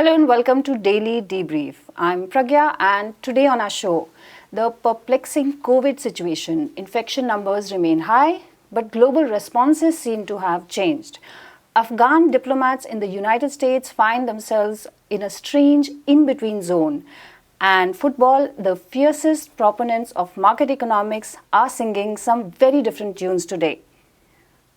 Hello and welcome to Daily Debrief. I'm Pragya and today on our show, the perplexing COVID situation. Infection numbers remain high, but global responses seem to have changed. Afghan diplomats in the United States find themselves in a strange in-between zone. And football, the fiercest proponents of market economics are singing some very different tunes today.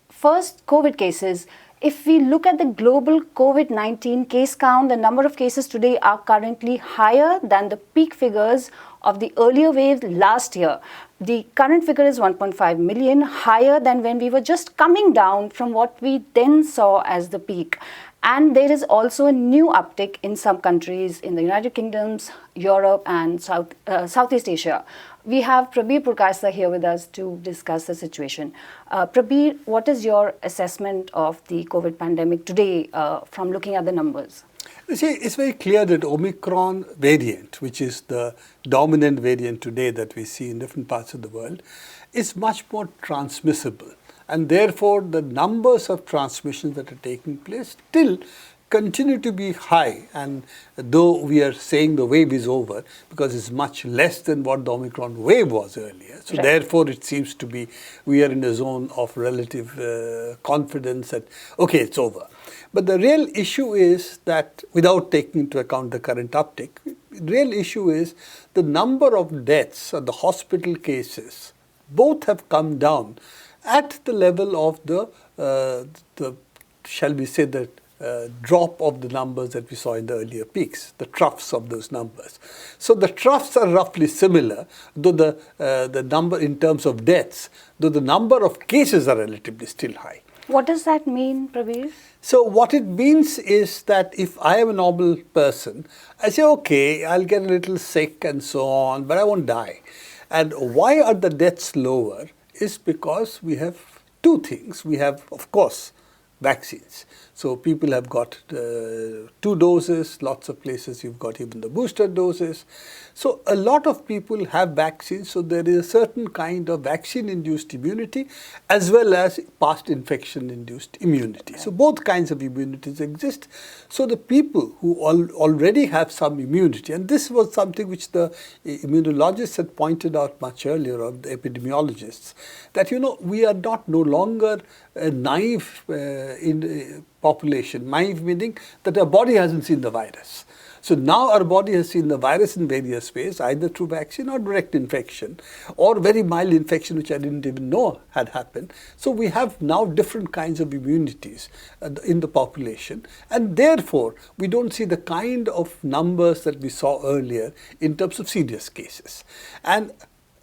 First, COVID cases. If we look at the global COVID-19 case count, the number of cases today are currently higher than the peak figures of the earlier wave last year. The current figure is 1.5 million, higher than when we were just coming down from what we then saw as the peak. And there is also a new uptick in some countries in the United Kingdom, Europe and Southeast Asia. We have Prabir Purkasa here with us to discuss the situation. Prabir, what is your assessment of the COVID pandemic today from looking at the numbers? You see, it's very clear that Omicron variant, which is the dominant variant today that we see in different parts of the world, is much more transmissible. And therefore, the numbers of transmissions that are taking place still continue to be high. And though we are saying the wave is over, because it's much less than what the Omicron wave was earlier. So therefore, it seems to be we are in a zone of relative confidence that, okay, it's over. But the real issue is that, without taking into account the current uptick, the real issue is the number of deaths or the hospital cases, both have come down at the level of the shall we say, the drop of the numbers that we saw in the earlier peaks, the troughs of those numbers. So the troughs are roughly similar, though the number in terms of deaths, though the number of cases are relatively still high. What does that mean, Prabir? So what it means is that if I am a normal person, I say, okay, I'll get a little sick and so on, but I won't die. And why are the deaths lower is because we have two things. We have, of course, vaccines. So people have got 2 doses, lots of places you've got even the booster doses. So a lot of people have vaccines, so there is a certain kind of vaccine-induced immunity as well as past infection-induced immunity. Okay. So both kinds of immunities exist. So the people who already have some immunity, and this was something which the immunologists had pointed out much earlier, or the epidemiologists, that we are no longer naive in population, naive meaning that our body hasn't seen the virus. So now our body has seen the virus in various ways, either through vaccine or direct infection, or very mild infection which I didn't even know had happened. So we have now different kinds of immunities in the population, and therefore we don't see the kind of numbers that we saw earlier in terms of serious cases. And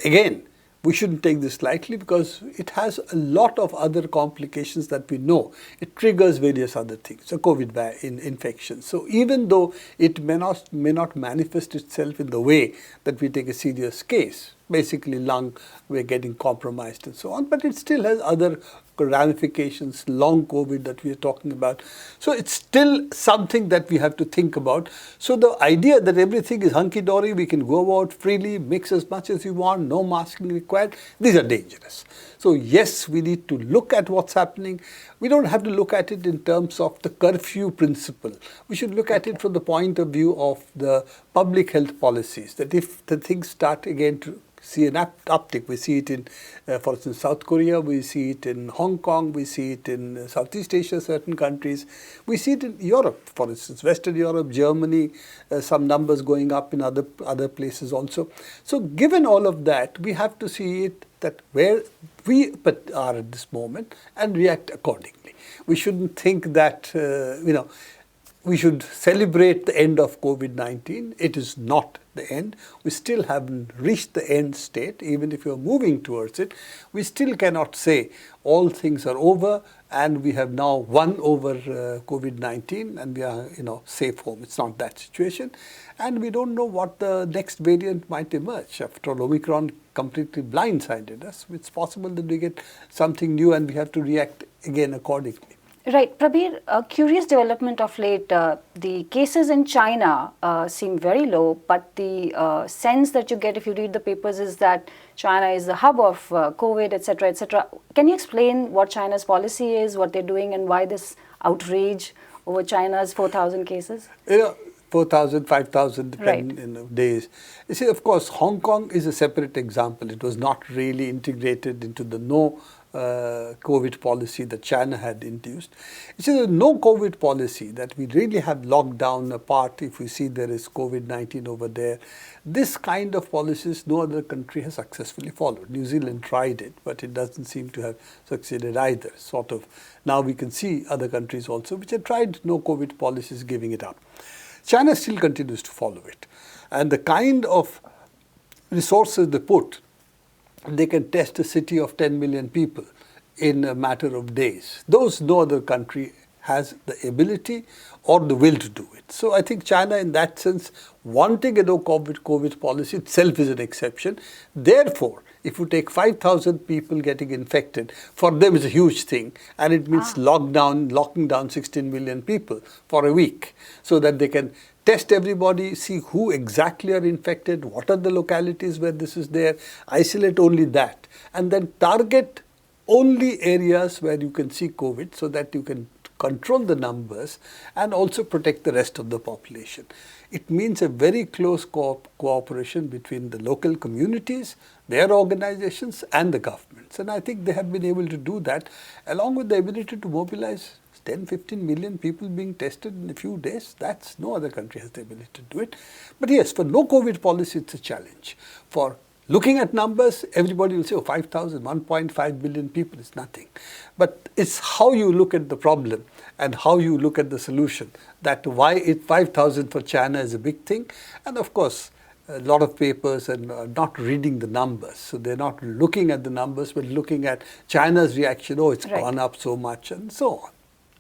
again, we shouldn't take this lightly because it has a lot of other complications that we know. It triggers various other things, so COVID infection. So even though it may not manifest itself in the way that we take a serious case, basically lung, we're getting compromised and so on, but it still has other ramifications, long COVID that we are talking about. So it's still something that we have to think about. So the idea that everything is hunky-dory, we can go out freely, mix as much as we want, no masking required, these are dangerous. So yes, we need to look at what's happening. We don't have to look at it in terms of the curfew principle. We should look at it from the point of view of the public health policies, that if the things start again to see an uptick. We see it in, for instance, South Korea, we see it in Hong Kong, we see it in Southeast Asia, certain countries. We see it in Europe, for instance, Western Europe, Germany, some numbers going up in other places also. So given all of that, we have to see it that where we are at this moment and react accordingly. We shouldn't think that, we should celebrate the end of COVID-19. It is not the end. We still haven't reached the end state. Even if you're moving towards it, we still cannot say all things are over and we have now won over COVID-19 and we are, safe home. It's not that situation. And we don't know what the next variant might emerge. After all, Omicron completely blindsided us. It's possible that we get something new and we have to react again accordingly. Right. Prabir, a curious development of late, the cases in China seem very low, but the sense that you get if you read the papers is that China is the hub of COVID, etc., etc. Can you explain what China's policy is, what they're doing, and why this outrage over China's 4,000 cases? 4,000, 5,000 depending Right. days. You see, of course, Hong Kong is a separate example. It was not really integrated into the no COVID policy that China had induced. It's a no COVID policy that we really have locked down apart. If we see there is COVID-19 over there, this kind of policies no other country has successfully followed. New Zealand tried it, but it doesn't seem to have succeeded either. Sort of now we can see other countries also which have tried no COVID policies giving it up. China still continues to follow it, and the kind of resources they put, they can test a city of 10 million people in a matter of days. Those no other country has the ability or the will to do it. So I think China in that sense, wanting a no COVID policy itself is an exception. Therefore, if you take 5,000 people getting infected, for them is a huge thing, and it means locking down 16 million people for a week so that they can test everybody, see who exactly are infected, what are the localities where this is there, isolate only that, and then target only areas where you can see COVID so that you can control the numbers and also protect the rest of the population. It means a very close cooperation between the local communities, their organizations and the governments. And I think they have been able to do that, along with the ability to mobilize 10, 15 million people being tested in a few days. That's no other country has the ability to do it. But yes, for no COVID policy, it's a challenge. For looking at numbers, everybody will say, oh, 5,000, 1.5 billion people is nothing. But it's how you look at the problem and how you look at the solution that why 5,000 for China is a big thing. And of course, a lot of papers are not reading the numbers. So they're not looking at the numbers, but looking at China's reaction. Oh, it's gone up so much and so on.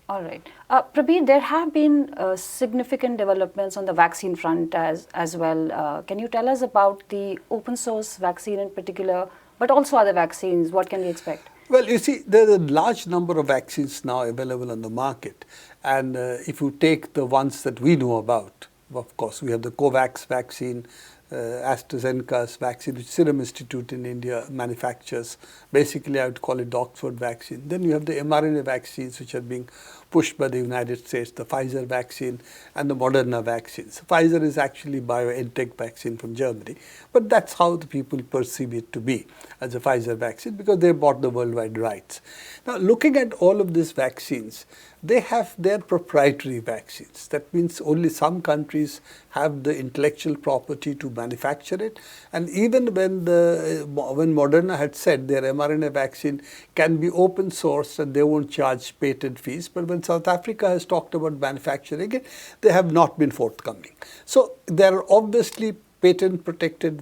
All right. Prabir, there have been significant developments on the vaccine front as well. Can you tell us about the open source vaccine in particular, but also other vaccines? What can we expect? Well, you see, there's a large number of vaccines now available on the market. And if you take the ones that we know about, of course, we have the COVAX vaccine, AstraZeneca's vaccine, which Serum Institute in India manufactures. Basically, I would call it the Oxford vaccine. Then you have the mRNA vaccines, which are being pushed by the United States, the Pfizer vaccine and the Moderna vaccines. Pfizer is actually BioNTech vaccine from Germany, but that's how the people perceive it to be, as a Pfizer vaccine, because they bought the worldwide rights. Now, looking at all of these vaccines, they have their proprietary vaccines. That means only some countries have the intellectual property to manufacture it. And even when Moderna had said their mRNA vaccine can be open source and they won't charge patent fees, but when South Africa has talked about manufacturing it, they have not been forthcoming. So there are obviously patent-protected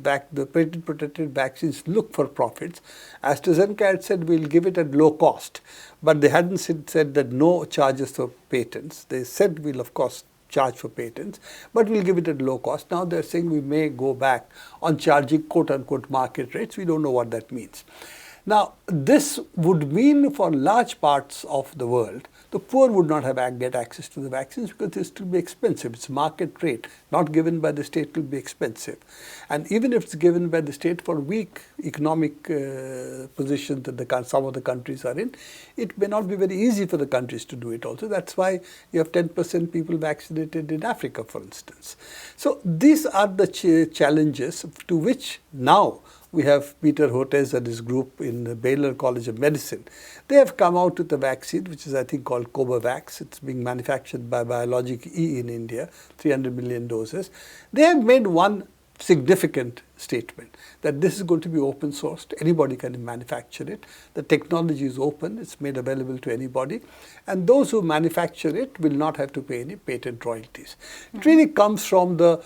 vaccines look for profits. AstraZeneca had said we'll give it at low cost, but they hadn't said that no charges for patents. They said we'll of course charge for patents, but we'll give it at low cost. Now they're saying we may go back on charging quote-unquote market rates. We don't know what that means. Now, this would mean for large parts of the world, the poor would not get access to the vaccines because this will be expensive. It's market rate, not given by the state will be expensive. And even if it's given by the state for weak economic position that some of the countries are in, it may not be very easy for the countries to do it also. That's why you have 10% people vaccinated in Africa, for instance. So these are the challenges to which now we have Peter Hotez and his group in the Baylor College of Medicine. They have come out with a vaccine, which is I think called Covovax. It's being manufactured by Biologic E in India, 300 million doses. They have made one significant statement that this is going to be open sourced. Anybody can manufacture it. The technology is open. It's made available to anybody. And those who manufacture it will not have to pay any patent royalties. It really comes from the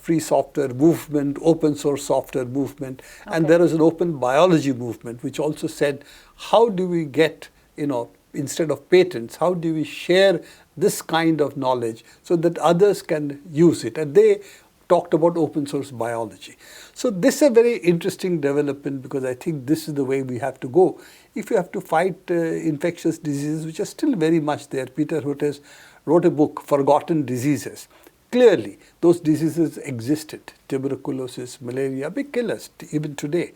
free software movement, open source software movement. Okay. And there is an open biology movement, which also said, how do we get, instead of patents, how do we share this kind of knowledge so that others can use it? And they talked about open source biology. So this is a very interesting development because I think this is the way we have to go. If you have to fight infectious diseases, which are still very much there. Peter Hotez wrote a book, Forgotten Diseases. Clearly, those diseases existed. Tuberculosis, malaria, big killers even today.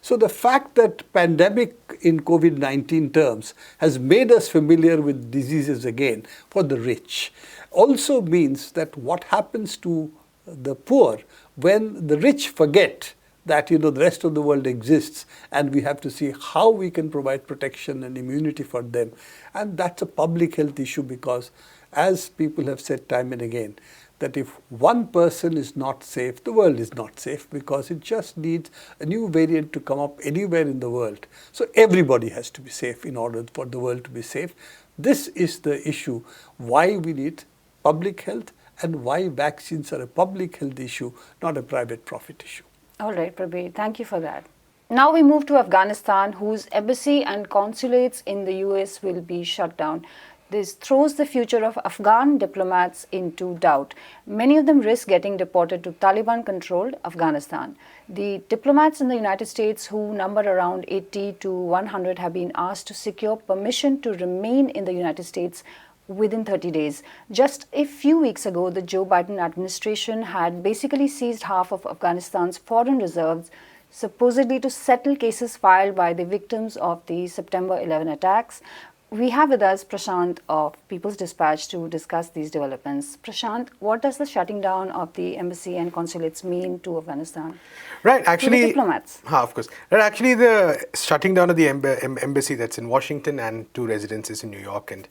So the fact that pandemic in COVID-19 terms has made us familiar with diseases again for the rich also means that what happens to the poor when the rich forget that the rest of the world exists, and we have to see how we can provide protection and immunity for them. And that's a public health issue because, as people have said time and again, that if one person is not safe, the world is not safe, because it just needs a new variant to come up anywhere in the world. So everybody has to be safe in order for the world to be safe. This is the issue, why we need public health and why vaccines are a public health issue, not a private profit issue. All right, Prabir, thank you for that. Now we move to Afghanistan, whose embassy and consulates in the US will be shut down. This throws the future of Afghan diplomats into doubt. Many of them risk getting deported to Taliban-controlled Afghanistan. The diplomats in the United States, who number around 80 to 100, have been asked to secure permission to remain in the United States within 30 days. Just a few weeks ago, the Joe Biden administration had basically seized half of Afghanistan's foreign reserves, supposedly to settle cases filed by the victims of the September 11 attacks. We have with us Prashant of People's Dispatch to discuss these developments. Prashant, what does the shutting down of the embassy and consulates mean to Afghanistan? Right, actually, to the diplomats. Of course. Right, actually, the shutting down of the embassy that's in Washington and 2 residences in New York and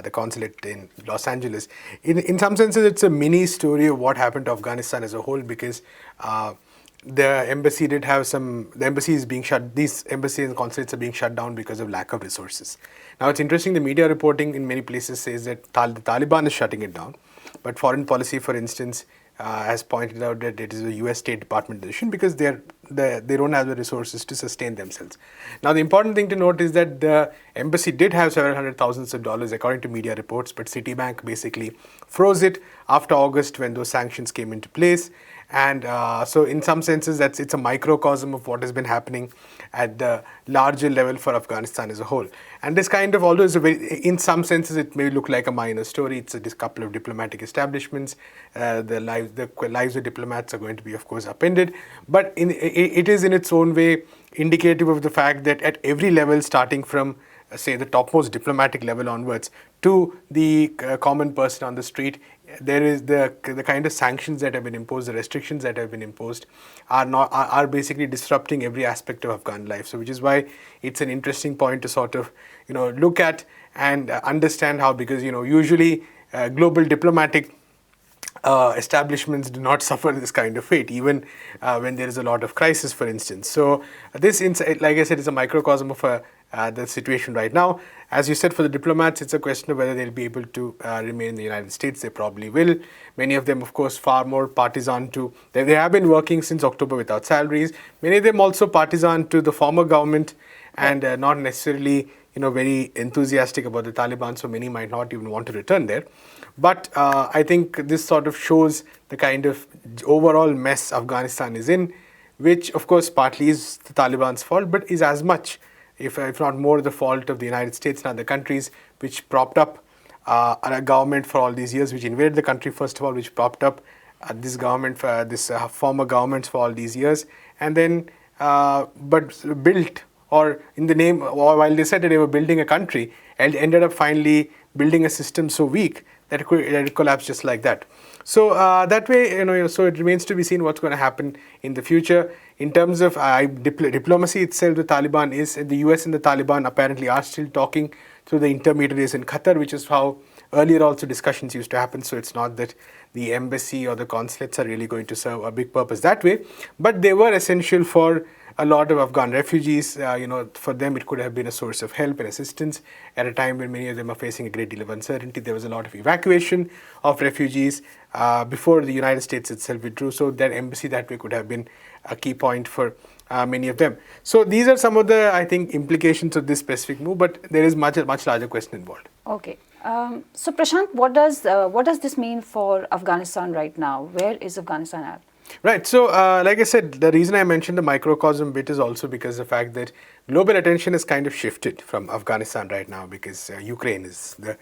the consulate in Los Angeles, in some senses, it's a mini story of what happened to Afghanistan as a whole, because the embassy did have the embassy is being shut, these embassies and consulates are being shut down because of lack of resources. Now, it's interesting, the media reporting in many places says that the Taliban is shutting it down, but foreign policy, for instance, has pointed out that it is a US State Department decision because they don't have the resources to sustain themselves. Now, the important thing to note is that the embassy did have several hundred thousands of dollars according to media reports, but Citibank basically froze it after August when those sanctions came into place. And so in some senses, it's a microcosm of what has been happening at the larger level for Afghanistan as a whole. And this kind of, although in some senses it may look like a minor story, it's a couple of diplomatic establishments, the lives of diplomats are going to be, of course, upended. But it is in its own way indicative of the fact that at every level, starting from say the topmost diplomatic level onwards to the common person on the street, there is the kind of sanctions that have been imposed, the restrictions that have been imposed are basically disrupting every aspect of Afghan life. So which is why it's an interesting point to sort of look at and understand how, because usually global diplomatic establishments do not suffer this kind of fate, even when there is a lot of crisis, for instance. So this, like I said, is a microcosm of the situation right now. As you said, for the diplomats, it's a question of whether they'll be able to remain in the United States. They probably will. Many of them, of course, far more partisan to, they have been working since October without salaries. Many of them also partisan to the former government and not necessarily very enthusiastic about the Taliban, so many might not even want to return there. But I think this sort of shows the kind of overall mess Afghanistan is in, which of course partly is the Taliban's fault, but is as much, if not more, the fault of the United States and other countries which propped up a government for all these years, which invaded the country first of all, which propped up this government, former governments for all these years, and then but built, or in the name, or while they said that they were building a country, and ended up finally building a system so weak that it collapsed just like that. So that way, so it remains to be seen what's going to happen in the future. In terms of diplomacy itself, the Taliban is, the US and the Taliban apparently are still talking through the intermediaries in Qatar, which is how earlier also discussions used to happen. So it's not that the embassy or the consulates are really going to serve a big purpose that way, but they were essential for a lot of Afghan refugees. For them it could have been a source of help and assistance at a time when many of them are facing a great deal of uncertainty. There was a lot of evacuation of refugees before the United States itself withdrew, so that embassy that way could have been a key point for many of them. So these are some of the, I think, implications of this specific move, but there is much larger question involved. Okay. So Prashant, what does this mean for Afghanistan right now? Where is Afghanistan at? Right. So, like I said, the reason I mentioned the microcosm bit is also because the fact that global attention has kind of shifted from Afghanistan right now, because Ukraine is the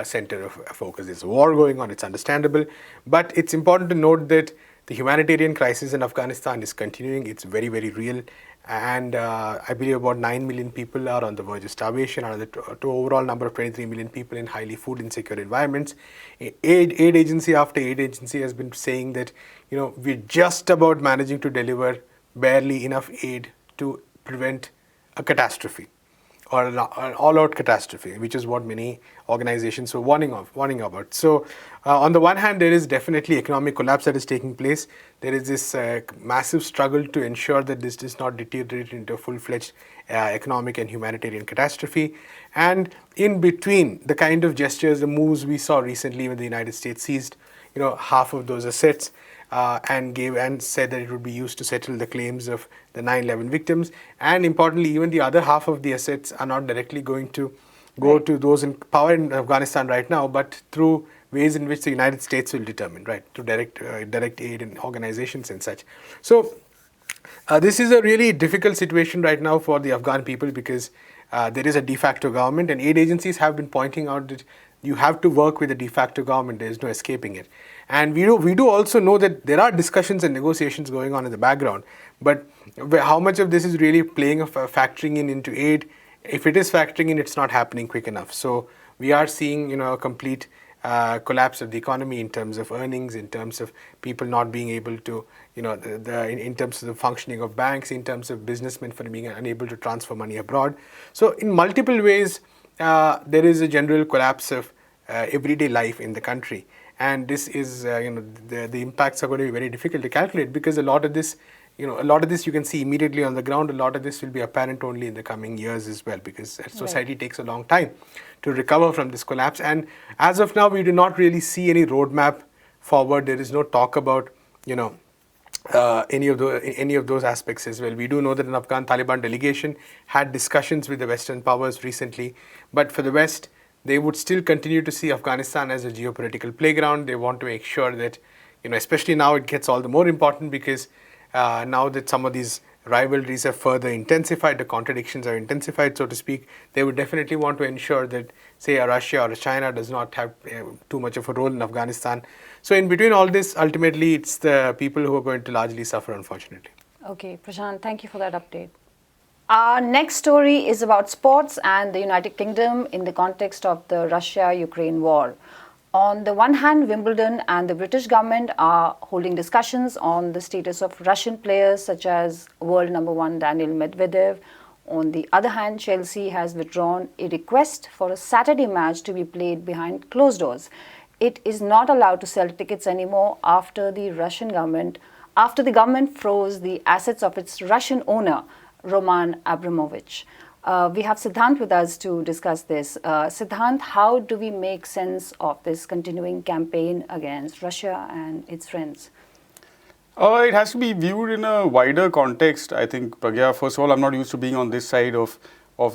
center of focus. There's a war going on, it's understandable. But it's important to note that the humanitarian crisis in Afghanistan is continuing. It's very, very real. And I believe about 9 million people are on the verge of starvation, out of the overall number of 23 million people in highly food insecure environments. Aid agency after aid agency has been saying that, we're just about managing to deliver barely enough aid to prevent a catastrophe, or an all-out catastrophe, which is what many organizations were warning about. So, on the one hand, there is definitely economic collapse that is taking place. There is this massive struggle to ensure that this does not deteriorate into a full-fledged economic and humanitarian catastrophe. And in between, the kind of gestures, the moves we saw recently when the United States seized, half of those assets, and said that it would be used to settle the claims of the 9/11 victims. And importantly, even the other half of the assets are not directly going to go to those in power in Afghanistan right now, but through ways in which the United States will determine, right, to direct aid and organizations and such. So this is a really difficult situation right now for the Afghan people, because there is a de facto government, and aid agencies have been pointing out that you have to work with a de facto government. There is no escaping it. And we do also know that there are discussions and negotiations going on in the background, but how much of this is really factoring into aid? If it is factoring in, it's not happening quick enough. So we are seeing, a complete collapse of the economy in terms of earnings, in terms of people not being able to, in terms of the functioning of banks, in terms of businessmen for being unable to transfer money abroad. So in multiple ways, there is a general collapse of everyday life in the country. And this is, the impacts are going to be very difficult to calculate, because a lot of this you can see immediately on the ground. A lot of this will be apparent only in the coming years as well, because society takes a long time to recover from this collapse. And as of now, we do not really see any roadmap forward. There is no talk about, any of those aspects as well. We do know that an Afghan Taliban delegation had discussions with the Western powers recently, but for the West, they would still continue to see Afghanistan as a geopolitical playground. They want to make sure that, especially now it gets all the more important, because now that some of these rivalries have further intensified, the contradictions are intensified, so to speak, they would definitely want to ensure that, say, a Russia or a China does not have too much of a role in Afghanistan. So in between all this, ultimately, it's the people who are going to largely suffer, unfortunately. Okay, Prashant, thank you for that update. Our next story is about sports and the United Kingdom in the context of the Russia-Ukraine war. On the one hand, Wimbledon and the British government are holding discussions on the status of Russian players such as world number 1 Daniil Medvedev. On the other hand, Chelsea has withdrawn a request for a Saturday match to be played behind closed doors. It is not allowed to sell tickets anymore after the government froze the assets of its Russian owner, Roman Abramovich. We have Siddhant with us to discuss this. Siddhant, how do we make sense of this continuing campaign against Russia and its friends? It has to be viewed in a wider context, I think, Pragya. First of all, I'm not used to being on this side of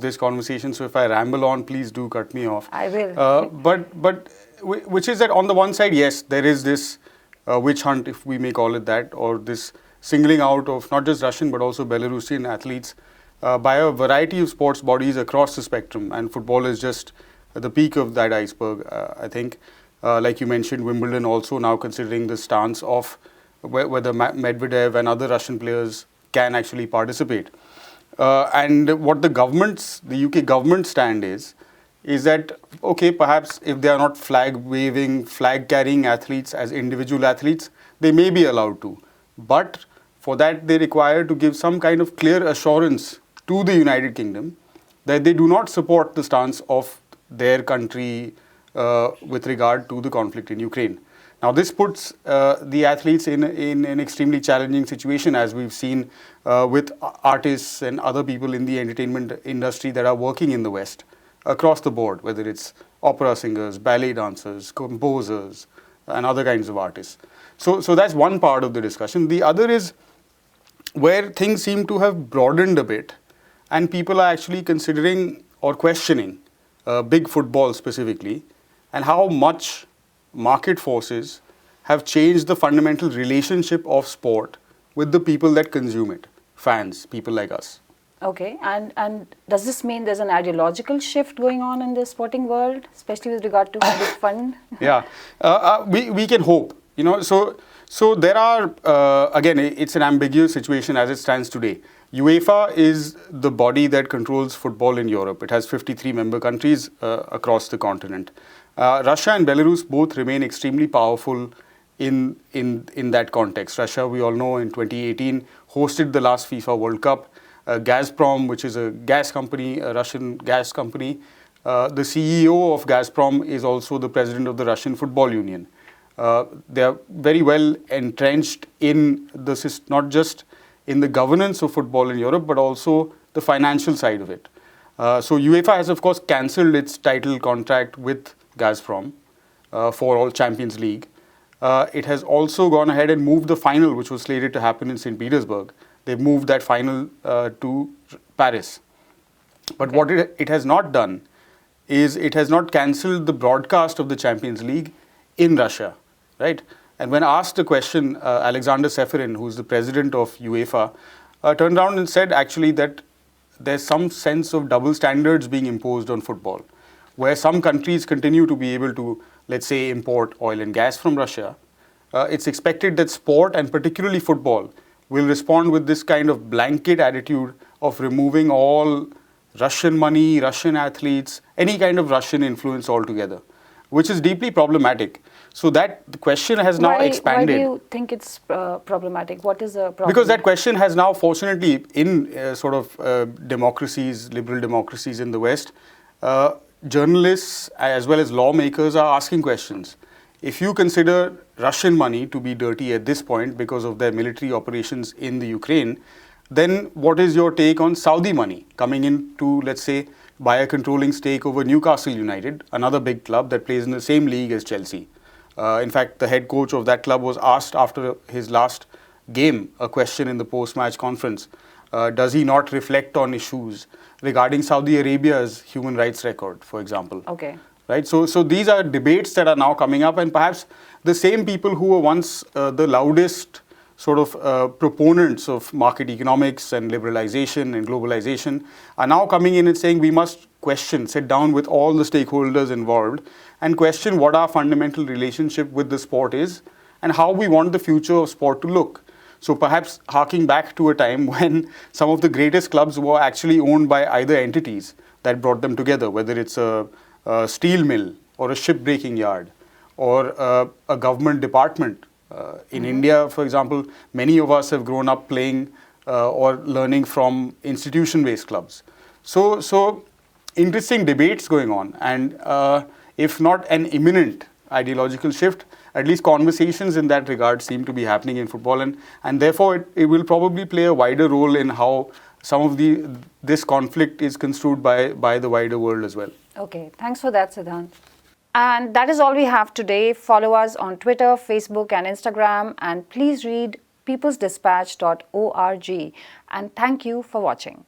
this conversation, so if I ramble on, please do cut me off. I will. But which is that on the one side, yes, there is this witch hunt, if we may call it that, or this singling out of not just Russian but also Belarusian athletes by a variety of sports bodies across the spectrum, and football is just the peak of that iceberg, I think. Like you mentioned, Wimbledon also now considering the stance of whether Medvedev and other Russian players can actually participate. And what the UK government stand is that, okay, perhaps if they are not flag-waving, flag-carrying athletes as individual athletes, they may be allowed to. But for that, they require to give some kind of clear assurance to the United Kingdom that they do not support the stance of their country with regard to the conflict in Ukraine. Now, this puts the athletes in an extremely challenging situation, as we've seen with artists and other people in the entertainment industry that are working in the West across the board, whether it's opera singers, ballet dancers, composers, and other kinds of artists. So that's one part of the discussion. The other is where things seem to have broadened a bit, and people are actually considering or questioning big football specifically, and how much market forces have changed the fundamental relationship of sport with the people that consume it, fans, people like us. Okay, and does this mean there's an ideological shift going on in the sporting world, especially with regard to public fund? Yeah, we can hope. So there are again, it's an ambiguous situation as it stands today. UEFA is the body that controls football in Europe. It has 53 member countries across the continent. Russia and Belarus both remain extremely powerful in that context. Russia, we all know, in 2018 hosted the last FIFA World Cup. Gazprom, which is a gas company, a Russian gas company, the CEO of Gazprom is also the president of the Russian Football Union. They are very well entrenched in not just in the governance of football in Europe, but also the financial side of it. So UEFA has, of course, cancelled its title contract with Gazprom for all Champions League. It has also gone ahead and moved the final, which was slated to happen in St. Petersburg. They've moved that final to Paris. But what it has not done is it has not cancelled the broadcast of the Champions League in Russia, right? And when asked a question, Alexander Seferin, who's the president of UEFA, turned around and said actually that there's some sense of double standards being imposed on football, where some countries continue to be able to, let's say, import oil and gas from Russia. It's expected that sport, and particularly football, will respond with this kind of blanket attitude of removing all Russian money, Russian athletes, any kind of Russian influence altogether, which is deeply problematic. So that the question has now expanded. Why do you think it's problematic? What is the problem? Because that question has now, fortunately, in democracies, liberal democracies in the West, journalists as well as lawmakers are asking questions. If you consider Russian money to be dirty at this point because of their military operations in the Ukraine, then what is your take on Saudi money coming in to, let's say, buy a controlling stake over Newcastle United, another big club that plays in the same league as Chelsea? In fact, the head coach of that club was asked after his last game a question in the post-match conference. Does he not reflect on issues regarding Saudi Arabia's human rights record, for example? Okay. Right? So these are debates that are now coming up, and perhaps the same people who were once the loudest proponents of market economics and liberalization and globalization are now coming in and saying we must sit down with all the stakeholders involved and question what our fundamental relationship with the sport is and how we want the future of sport to look. So perhaps harking back to a time when some of the greatest clubs were actually owned by either entities that brought them together, whether it's a steel mill or a shipbreaking yard or a government department. In India, for example, many of us have grown up playing or learning from institution-based clubs. So interesting debates going on, and if not an imminent ideological shift, at least conversations in that regard seem to be happening in football, and therefore it will probably play a wider role in how some of this conflict is construed by the wider world as well. Okay, thanks for that, Siddhant. And that is all we have today. Follow us on Twitter, Facebook and Instagram, and please read peoplesdispatch.org. And thank you for watching.